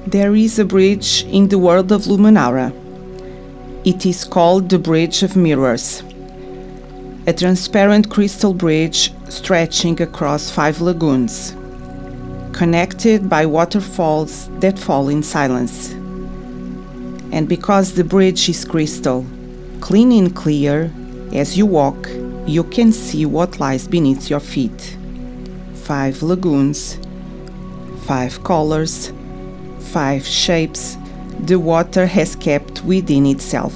There is a bridge in the world of Luminara. It is called the Bridge of Mirrors, a transparent crystal bridge stretching across 5 lagoons, connected by waterfalls that fall in silence. And because the bridge is crystal, clean and clear, as you walk, you can see what lies beneath your feet. 5 lagoons, 5 colors, 5 shapes the water has kept within itself.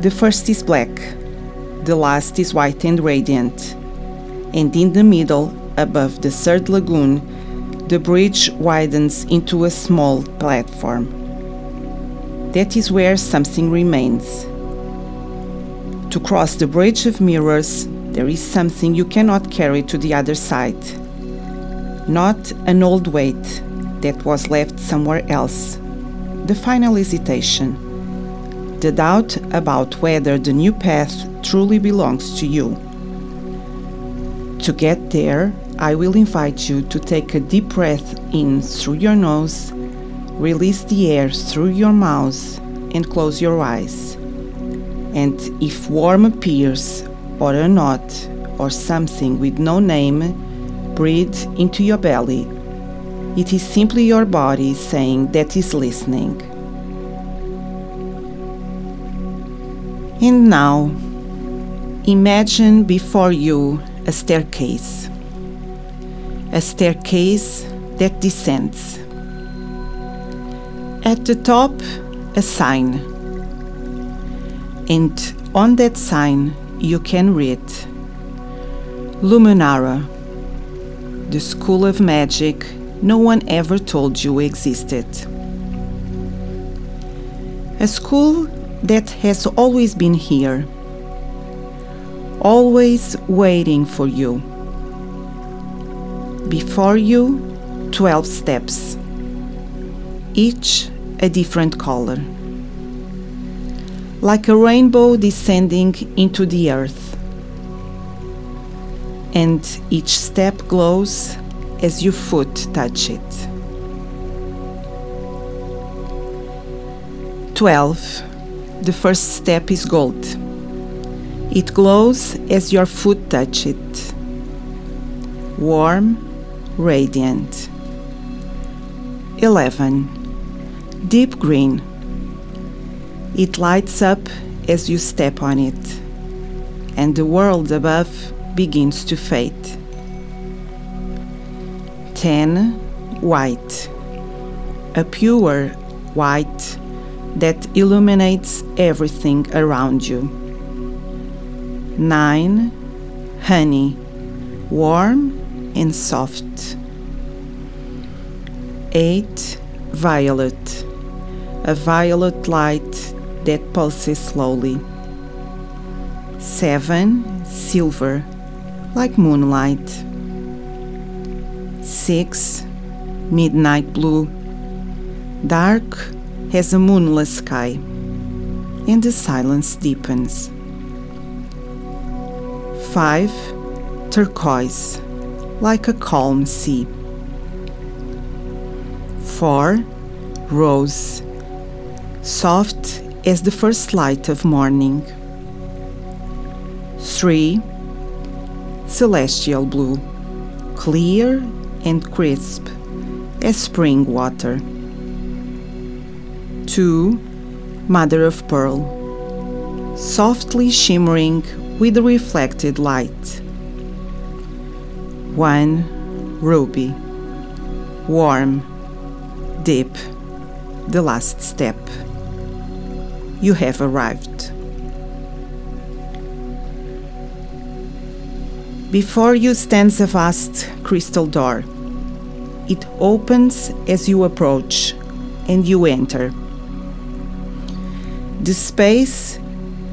The first is black, the last is white and radiant, and in the middle, above the 3rd lagoon, the bridge widens into a small platform. That is where something remains. To cross the Bridge of Mirrors, there is something you cannot carry to the other side. Not an old weight that was left somewhere else. The final hesitation. The doubt about whether the new path truly belongs to you. To get there, I will invite you to take a deep breath in through your nose, release the air through your mouth, and close your eyes. And if warm appears, or a knot, or something with no name, breathe into your belly. It is simply your body saying that is listening. And now, imagine before you a staircase. A staircase that descends. At the top, a sign. And on that sign, you can read Luminara, the school of magic no one ever told you existed. A school that has always been here, always waiting for you. Before you, 12 steps, each a different color, like a rainbow descending into the earth. And each step glows as your foot touch it. 12. The first step is gold. It glows as your foot touch it. Warm, radiant. 11. Deep green. It lights up as you step on it, and the world above begins to fade. 10. White. A pure white that illuminates everything around you. 9. Honey. Warm and soft. 8. Violet. A violet light that pulses slowly. 7. Silver, like moonlight. 6. Midnight blue, dark as a moonless sky, and the silence deepens. 5. Turquoise, like a calm sea. 4. Rose, soft as the first light of morning. 3. Celestial blue, clear and crisp as spring water. 2. Mother of pearl, softly shimmering with reflected light. 1. Ruby, warm, deep, the last step. You have arrived. Before you stands a vast crystal door. It opens as you approach, and you enter. The space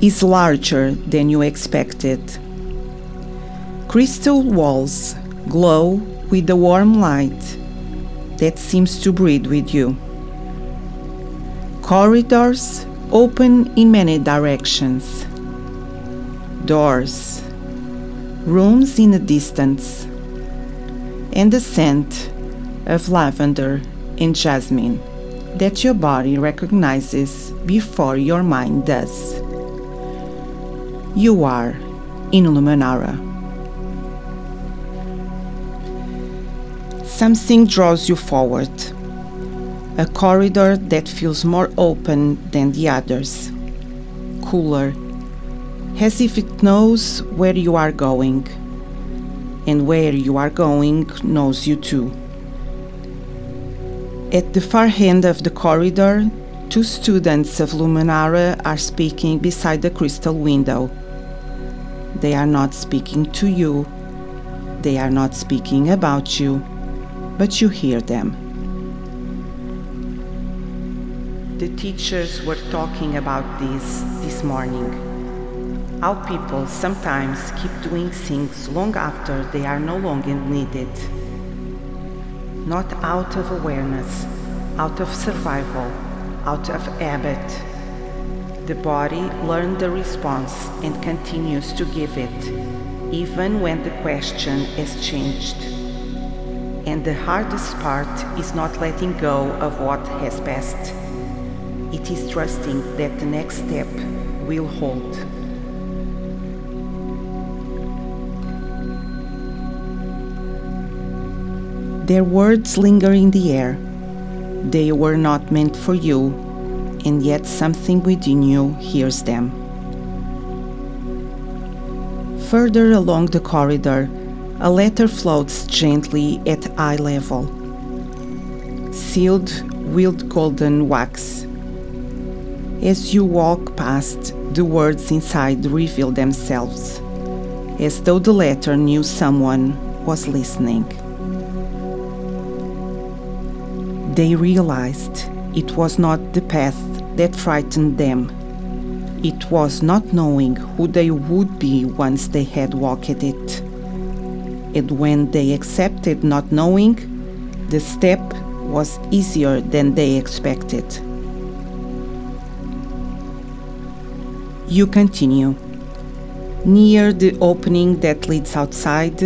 is larger than you expected. Crystal walls glow with a warm light that seems to breathe with you. Corridors open in many directions. Doors, rooms in the distance, and the scent of lavender and jasmine that your body recognizes before your mind does. You are in Luminara. Something draws you forward, a corridor that feels more open than the others, cooler, as if it knows where you are going, and where you are going knows you too. At the far end of the corridor, two students of Luminara are speaking beside the crystal window. They are not speaking to you, they are not speaking about you, but you hear them. The teachers were talking about this morning. How people sometimes keep doing things long after they are no longer needed. Not out of awareness, out of survival, out of habit. The body learned the response and continues to give it, even when the question has changed. And the hardest part is not letting go of what has passed. It is trusting that the next step will hold. Their words linger in the air. They were not meant for you, and yet something within you hears them. Further along the corridor, a letter floats gently at eye level, sealed with golden wax. As you walk past, the words inside reveal themselves, as though the letter knew someone was listening. They realized it was not the path that frightened them. It was not knowing who they would be once they had walked it. And when they accepted not knowing, the step was easier than they expected. You continue. Near the opening that leads outside,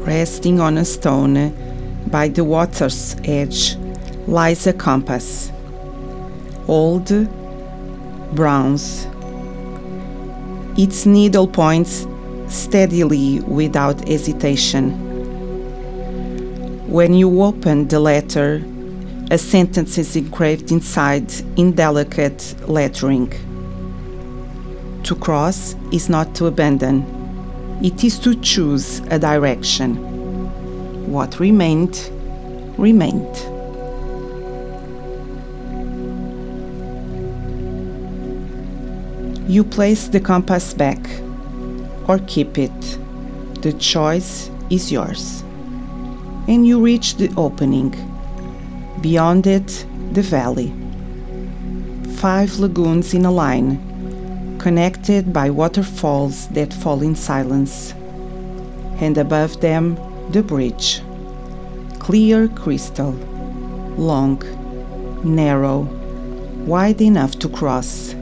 resting on a stone by the water's edge, lies a compass. Old, bronze. Its needle points steadily without hesitation. When you open the letter, a sentence is engraved inside in delicate lettering. To cross is not to abandon. It is to choose a direction. What remained, remained. You place the compass back or keep it. The choice is yours. And you reach the opening. Beyond it, the valley. 5 lagoons in a line, connected by waterfalls that fall in silence. And above them, the bridge. Clear crystal, long, narrow, wide enough to cross.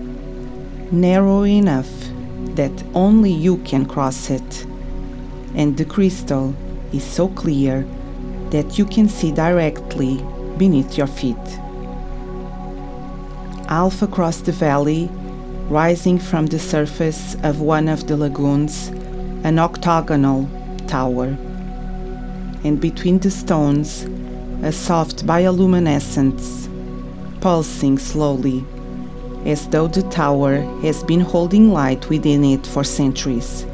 Narrow enough that only you can cross it, and the crystal is so clear that you can see directly beneath your feet. Half across the valley, rising from the surface of one of the lagoons, an octagonal tower, and between the stones, a soft bioluminescence, pulsing slowly, as though the tower has been holding light within it for centuries.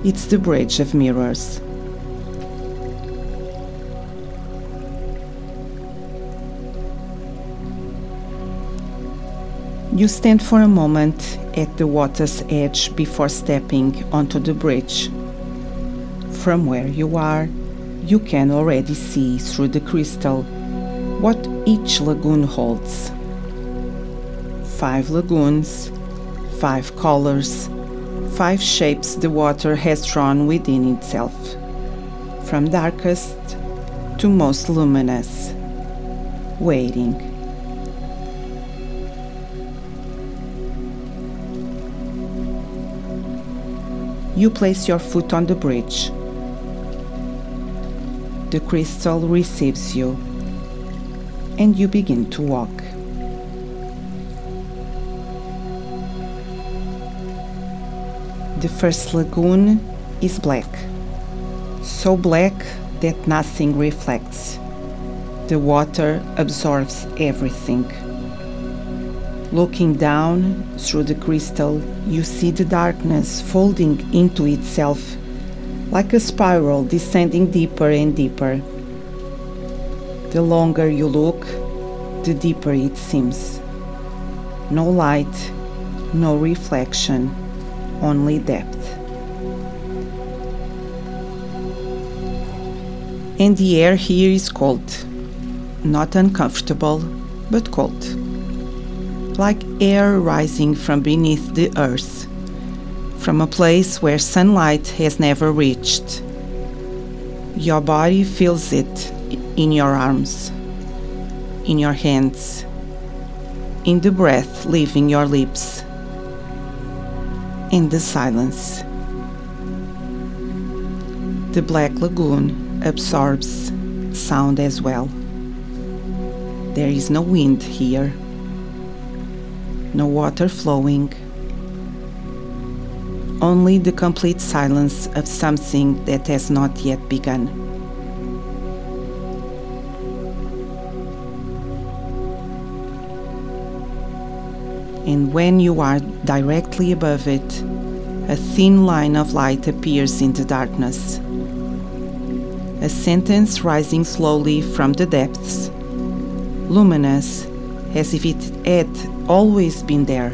It's the Bridge of Mirrors. You stand for a moment at the water's edge before stepping onto the bridge. From where you are, you can already see through the crystal what each lagoon holds. 5 lagoons, 5 colors, 5 shapes the water has drawn within itself, from darkest to most luminous, waiting. You place your foot on the bridge. The crystal receives you. and you begin to walk. The first lagoon is black, so black that nothing reflects. The water absorbs everything. Looking down through the crystal, you see the darkness folding into itself like a spiral descending deeper and deeper. The longer you look, the deeper it seems. No light, no reflection, only depth. And the air here is cold, not uncomfortable, but cold, like air rising from beneath the earth, from a place where sunlight has never reached. Your body feels it in your arms, in your hands, in the breath leaving your lips, in the silence. The black lagoon absorbs sound as well. There is no wind here, no water flowing, only the complete silence of something that has not yet begun. And when you are directly above it, a thin line of light appears in the darkness. A sentence rising slowly from the depths, luminous, as if it had always been there.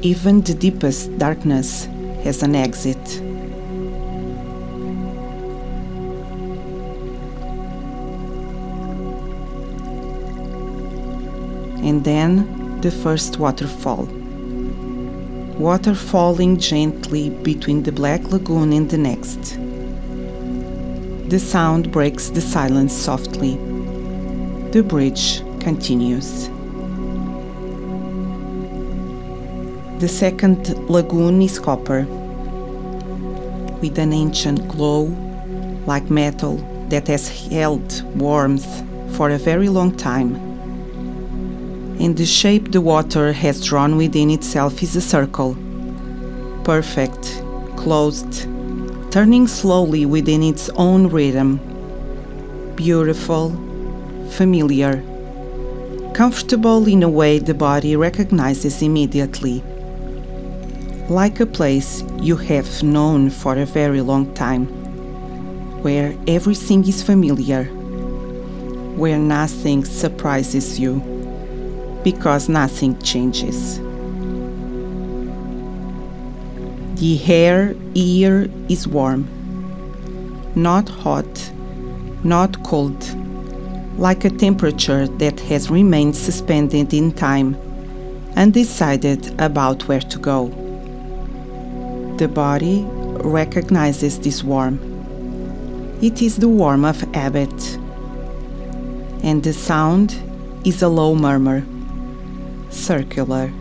Even the deepest darkness has an exit. And then the first waterfall. Water falling gently between the black lagoon and the next. The sound breaks the silence softly. The bridge continues. The second lagoon is copper, with an ancient glow, like metal that has held warmth for a very long time. And the shape the water has drawn within itself is a circle, perfect, closed, turning slowly within its own rhythm. Beautiful, familiar, comfortable in a way the body recognizes immediately. Like a place you have known for a very long time, where everything is familiar, where nothing surprises you, because nothing changes. The air here is warm, not hot, not cold, like a temperature that has remained suspended in time, undecided about where to go. The body recognizes this warmth. It is the warmth of habit, and the sound is a low murmur, circular,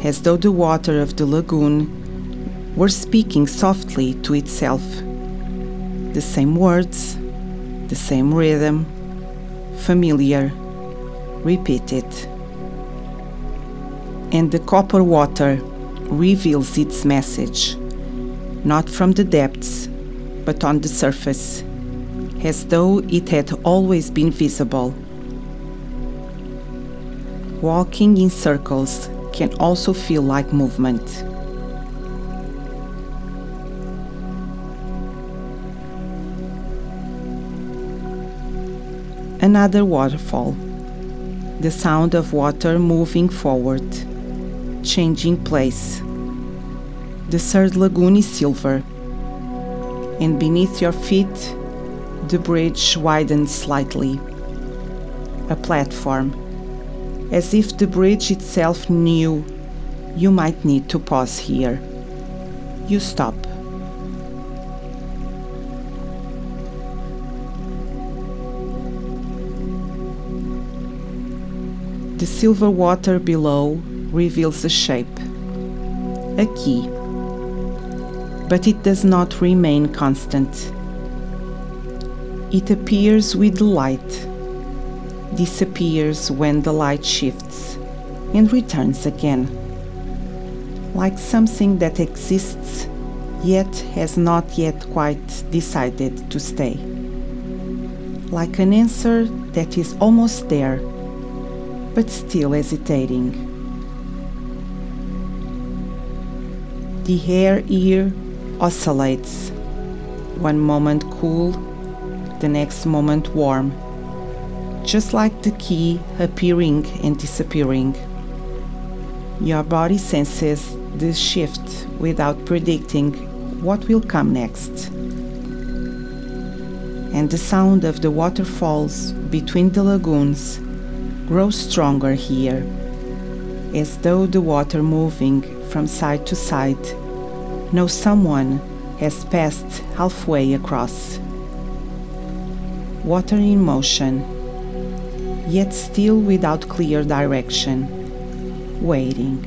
as though the water of the lagoon were speaking softly to itself. The same words, the same rhythm, familiar, repeated. And the copper water reveals its message, not from the depths, but on the surface, as though it had always been visible. Walking in circles can also feel like movement. Another waterfall, the sound of water moving forward, changing place. The third lagoon is silver, and beneath your feet, the bridge widens slightly. A platform, as if the bridge itself knew you might need to pause here. You stop. The silver water below reveals a shape, a key, but it does not remain constant. It appears with the light, disappears when the light shifts, and returns again, like something that exists yet has not yet quite decided to stay, like an answer that is almost there, but still hesitating. The air here oscillates, one moment cool, the next moment warm, just like the key appearing and disappearing. Your body senses this shift without predicting what will come next. And the sound of the waterfalls between the lagoons grows stronger here, as though the water moving from side to side knows someone has passed halfway across. Water in motion, yet still without clear direction, waiting.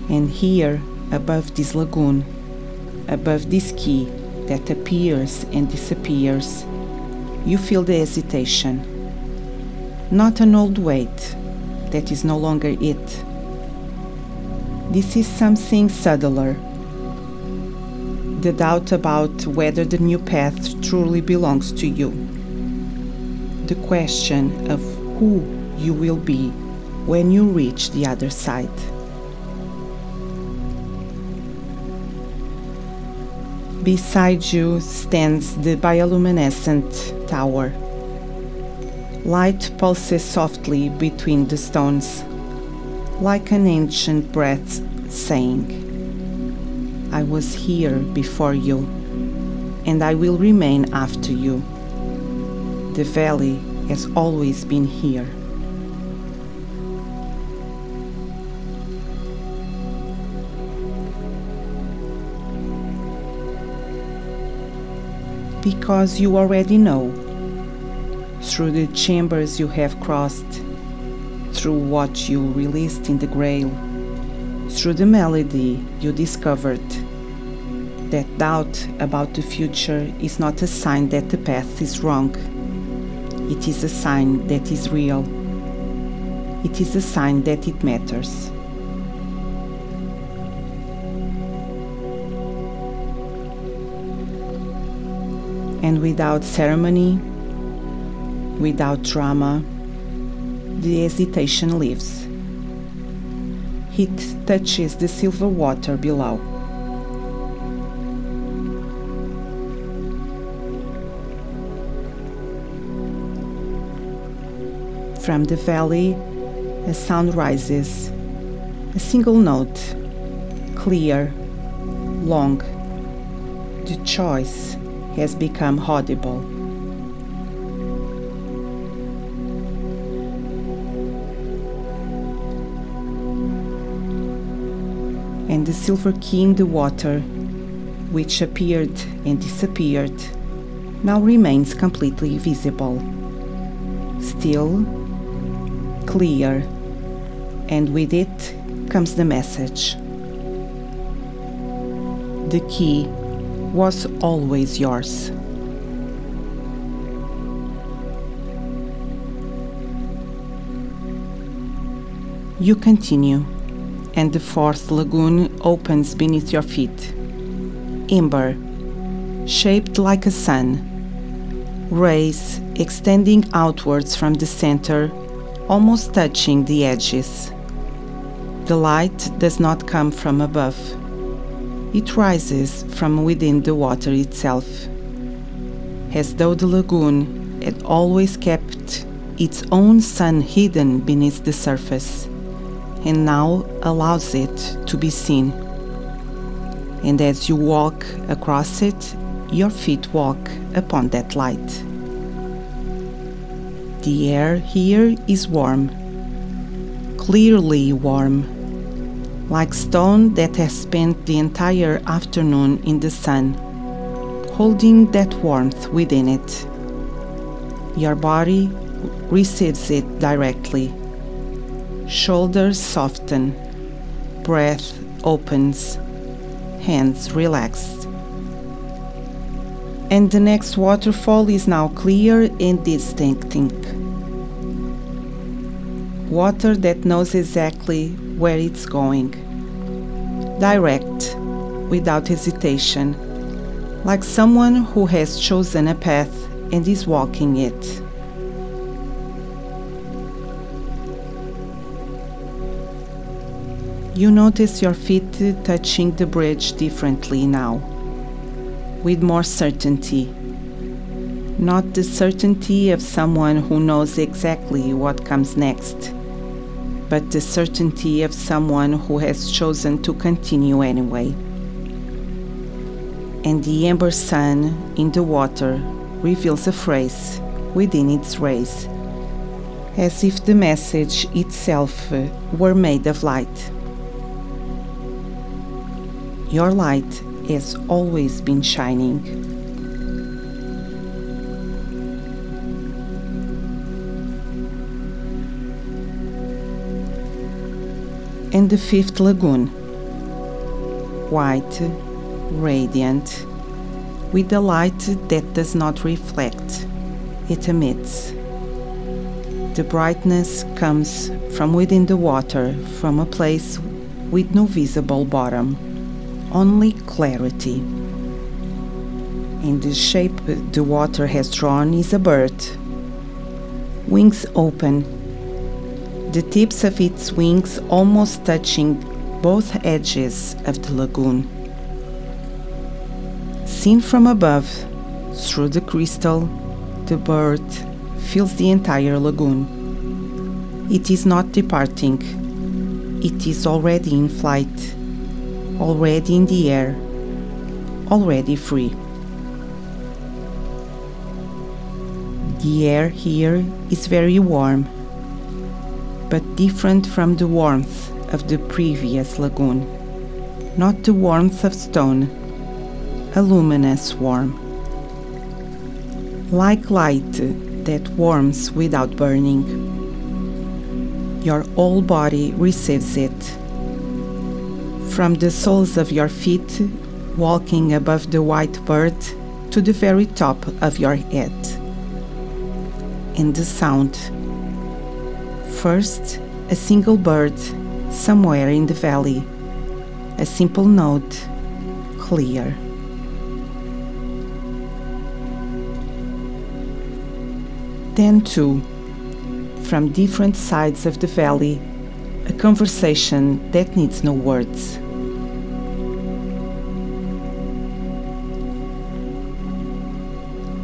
And here, above this lagoon, above this key that appears and disappears, you feel the hesitation. Not an old weight that is no longer it. This is something subtler. The doubt about whether the new path truly belongs to you. The question of who you will be when you reach the other side. Beside you stands the bioluminescent tower. Light pulses softly between the stones, like an ancient breath saying, I was here before you, and I will remain after you. The valley has always been here. Because you already know, through the chambers you have crossed, through what you released in the grail, through the melody you discovered, that doubt about the future is not a sign that the path is wrong. It is a sign that is real. It is a sign that it matters. And without ceremony, without drama, the hesitation leaves. It touches the silver water below. From the valley, a sound rises, a single note, clear, long. The choice has become audible. And the silver key in the water, which appeared and disappeared, now remains completely visible. Still, clear, and with it comes the message. The key was always yours. You continue, and the fourth lagoon opens beneath your feet. Amber, shaped like a sun, rays extending outwards from the center, almost touching the edges. The light does not come from above. It rises from within the water itself, as though the lagoon had always kept its own sun hidden beneath the surface, and now allows it to be seen. And as you walk across it, your feet walk upon that light. The air here is warm, clearly warm, like stone that has spent the entire afternoon in the sun, holding that warmth within it. Your body receives it directly. Shoulders soften, breath opens, hands relaxed. And the next waterfall is now clear and distinct. Water that knows exactly where it's going. Direct, without hesitation, like someone who has chosen a path and is walking it. You notice your feet touching the bridge differently now, with more certainty. Not the certainty of someone who knows exactly what comes next, but the certainty of someone who has chosen to continue anyway. And the amber sun in the water reveals a phrase within its rays, as if the message itself were made of light. Your light has always been shining. And the fifth lagoon, white, radiant, with a light that does not reflect, it emits. The brightness comes from within the water, from a place with no visible bottom, only clarity. And the shape the water has drawn is a bird, wings open, the tips of its wings almost touching both edges of the lagoon. Seen from above, through the crystal, the bird fills the entire lagoon. It is not departing, it is already in flight, already in the air, already free. The air here is very warm, but different from the warmth of the previous lagoon. Not the warmth of stone, a luminous warmth. Like light that warms without burning. Your whole body receives it. From the soles of your feet, walking above the white bird, to the very top of your head. And the sound. First, a single bird somewhere in the valley. A simple note, clear. Then two, from different sides of the valley, a conversation that needs no words.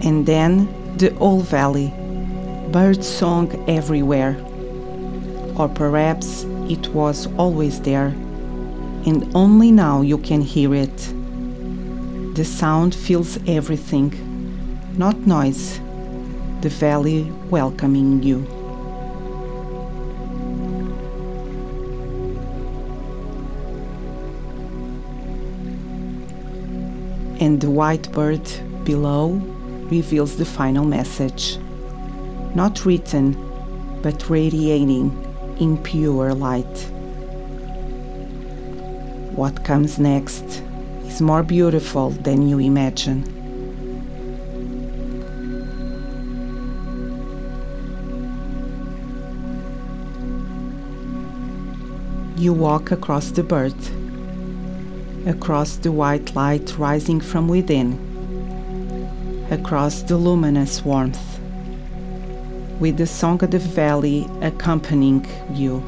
And then the whole valley, bird song everywhere. Or perhaps it was always there, and only now you can hear it. The sound fills everything, not noise, the valley welcoming you. And the white bird below reveals the final message, not written, but radiating in pure light. What comes next is more beautiful than you imagine. You walk across the bird, across the white light rising from within, across the luminous warmth, with the song of the valley accompanying you.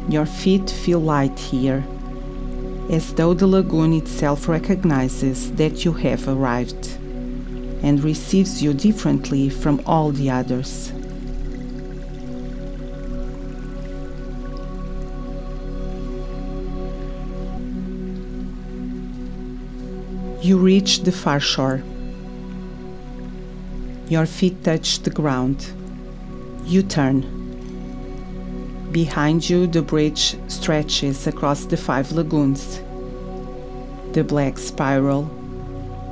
Your feet feel light here, as though the lagoon itself recognizes that you have arrived and receives you differently from all the others. You reach the far shore. Your feet touch the ground. You turn. Behind you, the bridge stretches across the 5 lagoons. The black spiral,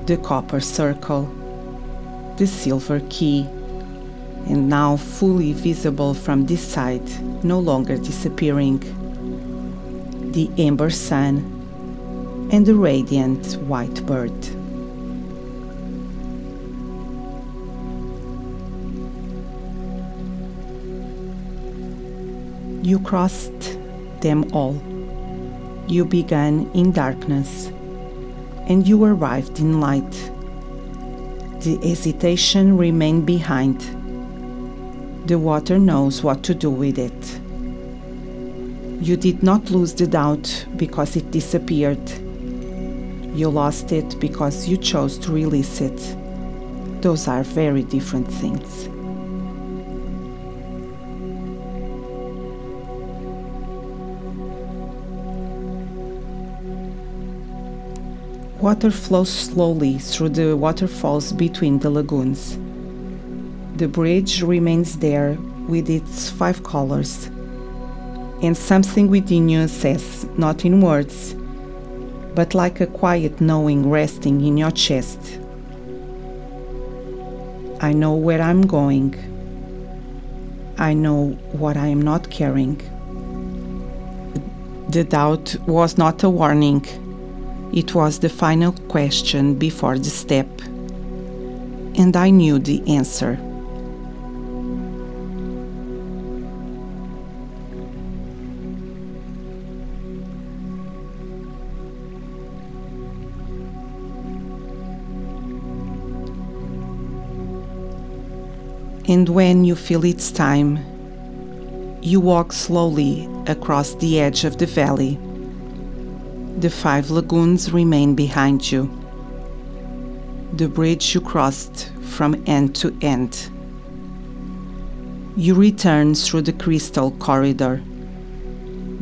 the copper circle, the silver key, and now fully visible from this side, no longer disappearing. the amber sun, and the radiant white bird. You crossed them all. You began in darkness, and you arrived in light. The hesitation remained behind. The water knows what to do with it. You did not lose the doubt because it disappeared. You lost it because you chose to release it. Those are very different things. Water flows slowly through the waterfalls between the lagoons. The bridge remains there with its 5 colors. And something within you says, not in words, but like a quiet knowing resting in your chest. I know where I'm going. I know what I am not carrying. The doubt was not a warning. It was the final question before the step. And I knew the answer. And when you feel it's time, you walk slowly across the edge of the valley. The 5 lagoons remain behind you. The bridge you crossed from end to end. You return through the crystal corridor.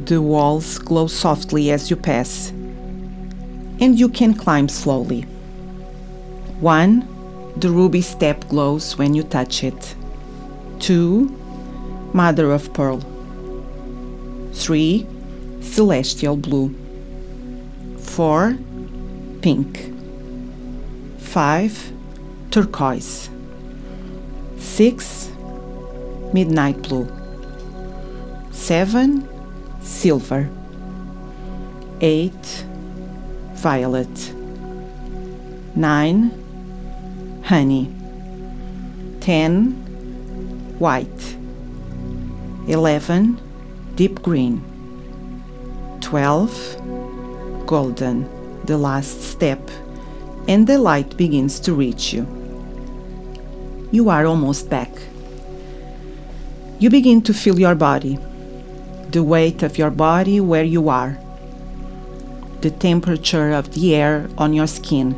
The walls glow softly as you pass, and you can climb slowly. 1. The ruby step glows when you touch it. 2. Mother of pearl. 3. Celestial blue. 4. Pink. 5. Turquoise. 6. Midnight blue. 7. Silver. 8. Violet. 9. Honey. 10. White. 11. Deep green. 12. Golden, the last step, and the light begins to reach you. You are almost back. You begin to feel your body, the weight of your body where you are, the temperature of the air on your skin,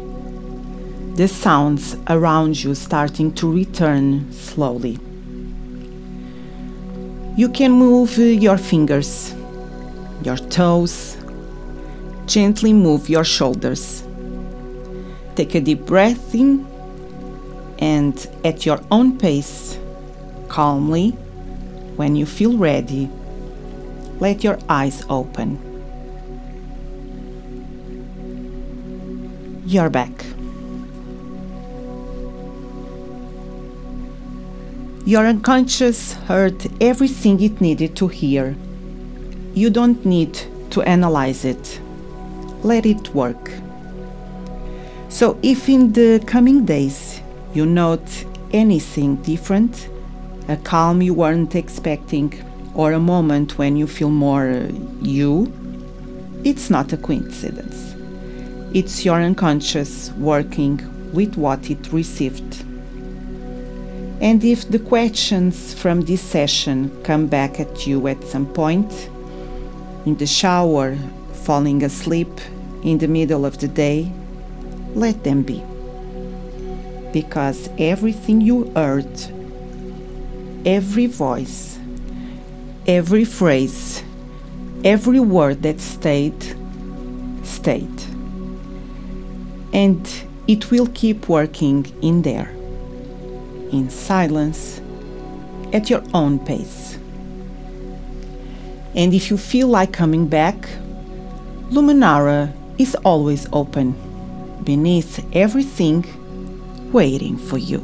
the sounds around you starting to return slowly. You can move your fingers, your toes. Gently move your shoulders. Take a deep breath in, and at your own pace, calmly, when you feel ready, let your eyes open. You're back. Your unconscious heard everything it needed to hear. You don't need to analyze it. Let it work. So if in the coming days you note anything different, a calm you weren't expecting, or a moment when you feel more you, it's not a coincidence. It's your unconscious working with what it received. And if the questions from this session come back at you at some point, in the shower, falling asleep, in the middle of the day, let them be. Because everything you heard, every voice, every phrase, every word that stayed. And it will keep working in there, in silence, at your own pace. And if you feel like coming back, Luminara is always open, beneath everything, waiting for you.